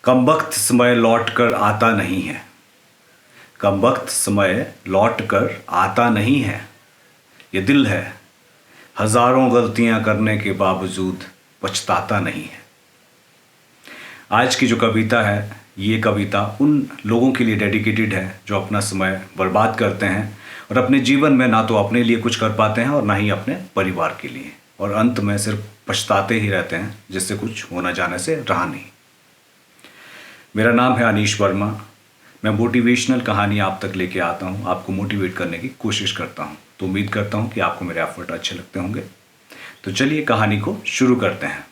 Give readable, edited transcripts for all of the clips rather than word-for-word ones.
कमबख्त समय लौट कर आता नहीं है। कमबख्त समय लौट कर आता नहीं है। ये दिल है हजारों गलतियां करने के बावजूद पछताता नहीं है। आज की जो कविता है, ये कविता उन लोगों के लिए डेडिकेटेड है जो अपना समय बर्बाद करते हैं और अपने जीवन में ना तो अपने लिए कुछ कर पाते हैं और ना ही अपने परिवार के लिए, और अंत में सिर्फ पछताते ही रहते हैं जिससे कुछ होना जाने से रहा नहीं। मेरा नाम है अनीश वर्मा। मैं मोटिवेशनल कहानी आप तक लेके आता हूँ, आपको मोटिवेट करने की कोशिश करता हूँ। तो उम्मीद करता हूँ कि आपको मेरे एफर्ट अच्छे लगते होंगे। तो चलिए कहानी को शुरू करते हैं।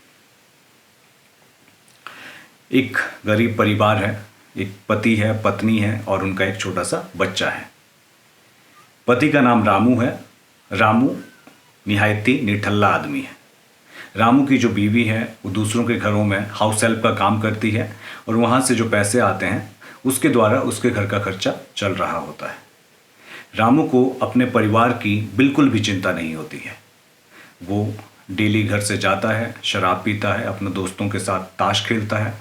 एक गरीब परिवार है, एक पति है, पत्नी है और उनका एक छोटा सा बच्चा है। पति का नाम रामू है। रामू निहायती निठल्ला आदमी है। रामू की जो बीवी है वो दूसरों के घरों में हाउस हेल्प का काम करती है और वहाँ से जो पैसे आते हैं उसके द्वारा उसके घर का खर्चा चल रहा होता है। रामू को अपने परिवार की बिल्कुल भी चिंता नहीं होती है। वो डेली घर से जाता है, शराब पीता है, अपने दोस्तों के साथ ताश खेलता है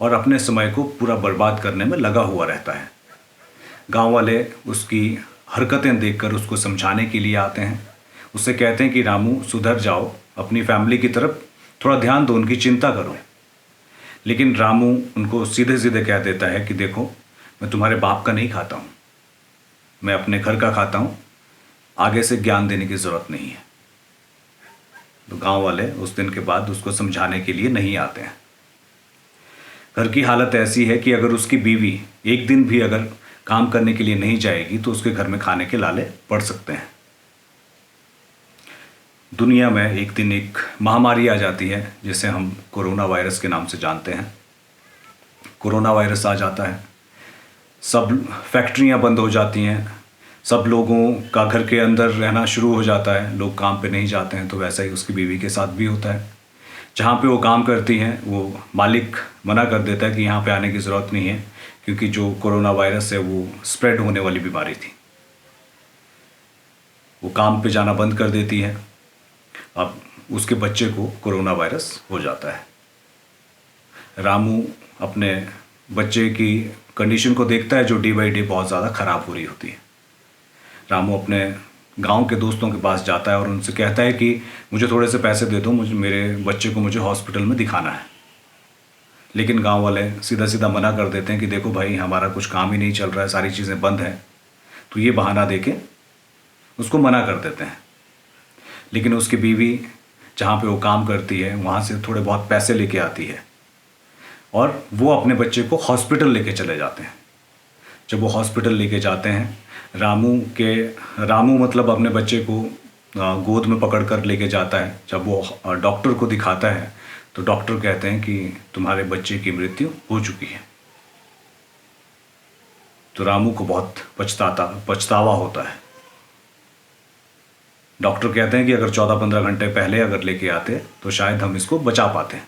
और अपने समय को पूरा बर्बाद करने में लगा हुआ रहता है। गांव वाले उसकी हरकतें देखकर उसको समझाने के लिए आते हैं। उससे कहते हैं कि रामू सुधर जाओ, अपनी फैमिली की तरफ थोड़ा ध्यान दो, उनकी चिंता करो। लेकिन रामू उनको सीधे सीधे कह देता है कि देखो, मैं तुम्हारे बाप का नहीं खाता हूँ, मैं अपने घर का खाता हूँ, आगे से ज्ञान देने की ज़रूरत नहीं है। तो गांव वाले उस दिन के बाद उसको समझाने के लिए नहीं आते हैं। घर की हालत ऐसी है कि अगर उसकी बीवी एक दिन भी अगर काम करने के लिए नहीं जाएगी तो उसके घर में खाने के लाले पड़ सकते हैं। दुनिया में एक दिन एक महामारी आ जाती है जिसे हम कोरोना वायरस के नाम से जानते हैं। कोरोना वायरस आ जाता है, सब फैक्ट्रियां बंद हो जाती हैं, सब लोगों का घर के अंदर रहना शुरू हो जाता है, लोग काम पे नहीं जाते हैं। तो वैसा ही उसकी बीवी के साथ भी होता है। जहाँ पे वो काम करती हैं वो मालिक मना कर देता है कि यहाँ पे आने की ज़रूरत नहीं है, क्योंकि जो कोरोना वायरस है वो स्प्रेड होने वाली बीमारी थी। वो काम पे जाना बंद कर देती है। अब उसके बच्चे को कोरोना वायरस हो जाता है। रामू अपने बच्चे की कंडीशन को देखता है जो डे बाई डे बहुत ज़्यादा ख़राब हो रही होती है। रामू अपने गांव के दोस्तों के पास जाता है और उनसे कहता है कि मुझे थोड़े से पैसे दे दो, मेरे बच्चे को मुझे हॉस्पिटल में दिखाना है। लेकिन गांव वाले सीधा सीधा मना कर देते हैं कि देखो भाई, हमारा कुछ काम ही नहीं चल रहा है, सारी चीज़ें बंद हैं। तो ये बहाना देके उसको मना कर देते हैं। लेकिन उसकी बीवी जहाँ पे वो काम करती है वहाँ से थोड़े बहुत पैसे लेके आती है और वो अपने बच्चे को हॉस्पिटल लेके चले जाते हैं। जब वो हॉस्पिटल लेके जाते हैं, रामू मतलब अपने बच्चे को गोद में पकड़ कर लेके जाता है। जब वो डॉक्टर को दिखाता है तो डॉक्टर कहते हैं कि तुम्हारे बच्चे की मृत्यु हो चुकी है। तो रामू को बहुत पछतावा होता है। डॉक्टर कहते हैं कि अगर 14-15 घंटे पहले अगर लेके आते तो शायद हम इसको बचा पाते।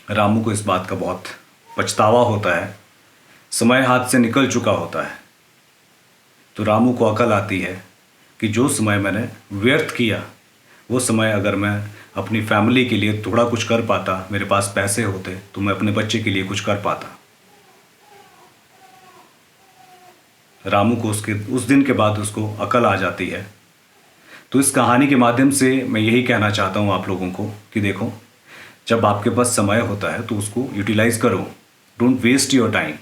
रामू को इस बात का बहुत पछतावा होता है। समय हाथ से निकल चुका होता है। तो रामू को अकल आती है कि जो समय मैंने व्यर्थ किया, वो समय अगर मैं अपनी फैमिली के लिए थोड़ा कुछ कर पाता, मेरे पास पैसे होते, तो मैं अपने बच्चे के लिए कुछ कर पाता। रामू को उस दिन के बाद उसको अकल आ जाती है। तो इस कहानी के माध्यम से मैं यही कहना चाहता हूँ आप लोगों को कि देखो, जब आपके पास समय होता है तो उसको यूटिलाइज़ करो। Don't waste your time.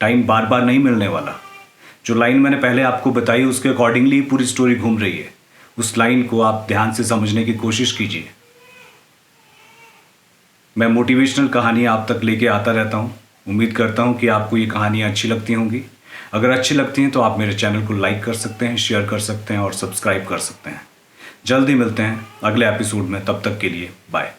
Time बार बार नहीं मिलने वाला। जो लाइन मैंने पहले आपको बताई उसके अकॉर्डिंगली पूरी स्टोरी घूम रही है। उस लाइन को आप ध्यान से समझने की कोशिश कीजिए। मैं मोटिवेशनल कहानी आप तक लेके आता रहता हूँ। उम्मीद करता हूँ कि आपको ये कहानियाँ अच्छी लगती होंगी। अगर अच्छी लगती हैं तो आप मेरे चैनल को लाइक कर सकते हैं, शेयर कर सकते हैं और सब्सक्राइब कर सकते हैं। जल्दी मिलते हैं अगले एपिसोड में। तब तक के लिए बाय।